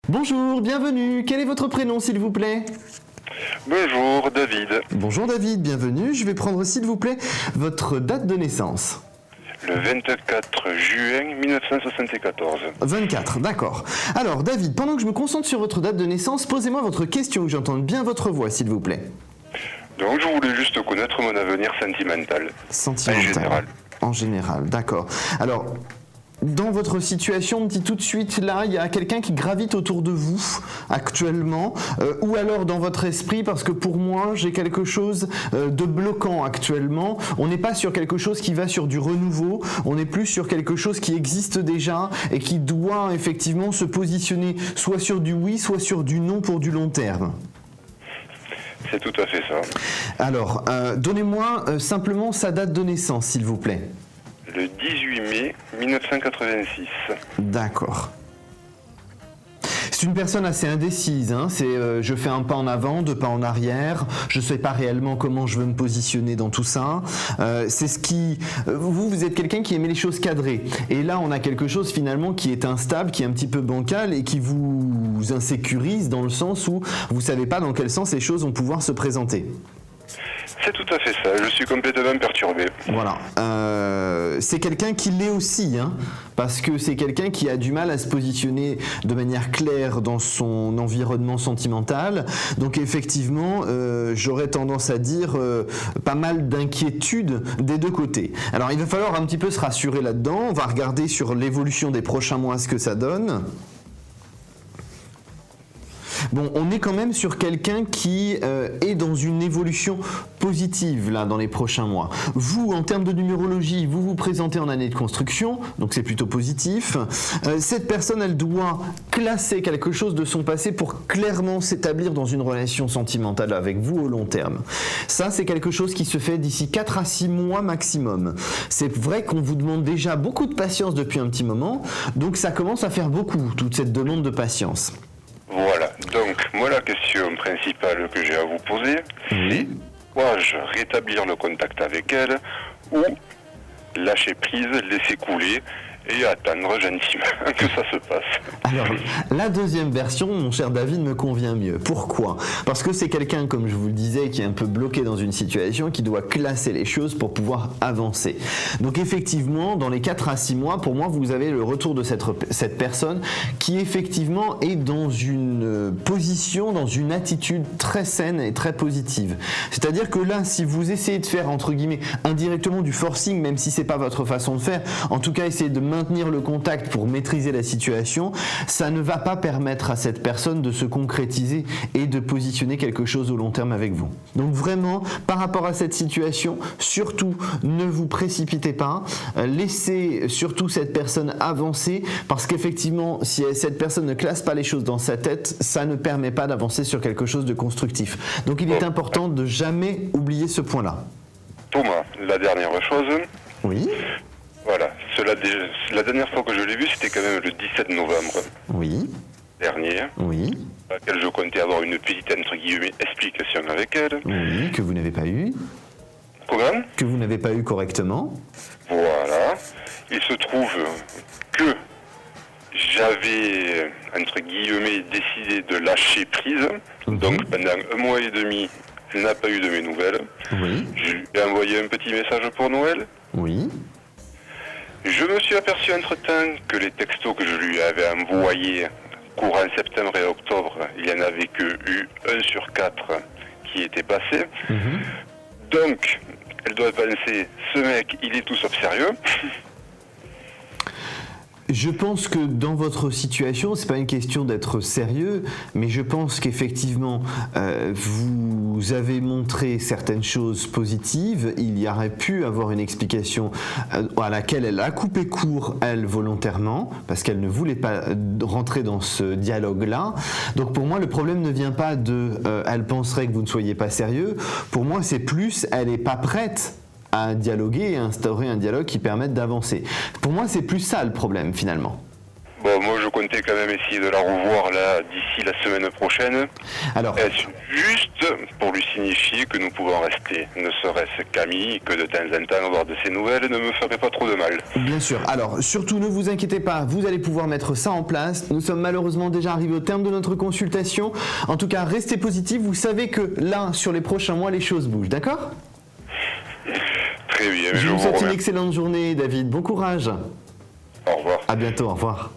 Bonjour, bienvenue. Quel est votre prénom, s'il vous plaît? Bonjour, David. Bonjour David, bienvenue. Je vais prendre, s'il vous plaît, votre date de naissance. Le 24 juin 1974. 24, d'accord. Alors David, pendant que je me concentre sur votre date de naissance, posez-moi votre question, que j'entende bien votre voix, s'il vous plaît. Donc je voulais juste connaître mon avenir sentimental. Sentimental. En général. En général, d'accord. Alors, dans votre situation, on me dit tout de suite, là, il y a quelqu'un qui gravite autour de vous actuellement, ou alors dans votre esprit, parce que pour moi, j'ai quelque chose de bloquant actuellement. On n'est pas sur quelque chose qui va sur du renouveau, on est plus sur quelque chose qui existe déjà et qui doit effectivement se positionner soit sur du oui, soit sur du non pour du long terme. C'est tout à fait ça. Alors, donnez-moi simplement sa date de naissance, s'il vous plaît. Le 18 mai 1986. D'accord. C'est une personne assez indécise, hein. C'est je fais un pas en avant, deux pas en arrière, je ne sais pas réellement comment je veux me positionner dans tout ça. C'est ce qui... Vous êtes quelqu'un qui aimait les choses cadrées. Et là, on a quelque chose finalement qui est instable, qui est un petit peu bancal et qui vous insécurise dans le sens où vous ne savez pas dans quel sens les choses vont pouvoir se présenter. C'est tout à fait ça, je suis complètement perturbé. Voilà. C'est quelqu'un qui l'est aussi, hein, parce que c'est quelqu'un qui a du mal à se positionner de manière claire dans son environnement sentimental. Donc effectivement, j'aurais tendance à dire pas mal d'inquiétudes des deux côtés. Alors il va falloir un petit peu se rassurer là-dedans. On va regarder sur l'évolution des prochains mois ce que ça donne. Bon, on est quand même sur quelqu'un qui est dans une évolution positive là dans les prochains mois. Vous, en termes de numérologie, vous vous présentez en année de construction, donc c'est plutôt positif. Cette personne, elle doit classer quelque chose de son passé pour clairement s'établir dans une relation sentimentale avec vous au long terme. Ça, c'est quelque chose qui se fait d'ici 4 à 6 mois maximum. C'est vrai qu'on vous demande déjà beaucoup de patience depuis un petit moment, donc ça commence à faire beaucoup, toute cette demande de patience. Voilà, donc moi la question principale que j'ai à vous poser, c'est dois-je rétablir le contact avec elle ou lâcher prise, laisser couler et attendre gentiment que ça se passe. Alors, la deuxième version, mon cher David, me convient mieux. Pourquoi? Parce que c'est quelqu'un, comme je vous le disais, qui est un peu bloqué dans une situation, qui doit classer les choses pour pouvoir avancer. Donc effectivement, dans les 4 à 6 mois, pour moi, vous avez le retour de cette personne qui effectivement est dans une position, dans une attitude très saine et très positive. C'est-à-dire que là, si vous essayez de faire, entre guillemets, indirectement du forcing, même si c'est pas votre façon de faire, en tout cas, essayez de maintenir le contact pour maîtriser la situation, ça ne va pas permettre à cette personne de se concrétiser et de positionner quelque chose au long terme avec vous. Donc vraiment, par rapport à cette situation, surtout ne vous précipitez pas, laissez surtout cette personne avancer, parce qu'effectivement, si cette personne ne classe pas les choses dans sa tête, ça ne permet pas d'avancer sur quelque chose de constructif. Donc il est important de jamais oublier ce point-là. Thomas, la dernière chose. Oui. Voilà, la dernière fois que je l'ai vu, c'était quand même le 17 novembre Oui. dernier, Oui. à laquelle je comptais avoir une petite, entre guillemets, explication avec elle. Oui, que vous n'avez pas eu. Comment? Que vous n'avez pas eu correctement. Voilà. Il se trouve que j'avais, entre guillemets, décidé de lâcher prise. Donc pendant 1 mois et demi, elle n'a pas eu de mes nouvelles. Oui. Je lui ai envoyé un petit message pour Noël. Oui. Je me suis aperçu entre-temps que les textos que je lui avais envoyés courant septembre et octobre, il n'y en avait que eu 1 sur 4 qui était passé. Donc, elle doit penser, ce mec, il est tout sauf sérieux. Je pense que dans votre situation, c'est pas une question d'être sérieux, mais je pense qu'effectivement, vous avez montré certaines choses positives. Il y aurait pu avoir une explication à laquelle elle a coupé court, elle, volontairement, parce qu'elle ne voulait pas rentrer dans ce dialogue-là. Donc pour moi, le problème ne vient pas de elle penserait que vous ne soyez pas sérieux. Pour moi, c'est plus, elle n'est pas prête à dialoguer et à instaurer un dialogue qui permette d'avancer. Pour moi, c'est plus ça le problème finalement. Bon, moi je comptais quand même essayer de la revoir là d'ici la semaine prochaine. Alors, Est-ce juste pour lui signifier que nous pouvons rester, ne serait-ce qu'amis, que de temps en temps avoir de ses nouvelles ne me ferait pas trop de mal. bien sûr. Alors, surtout ne vous inquiétez pas, vous allez pouvoir mettre ça en place. Nous sommes malheureusement déjà arrivés au terme de notre consultation. En tout cas, restez positifs. Vous savez que là, sur les prochains mois, les choses bougent, d'accord? Très bien, Je vous souhaite une remercie. excellente journée, David. Bon courage. Au revoir. À bientôt, au revoir.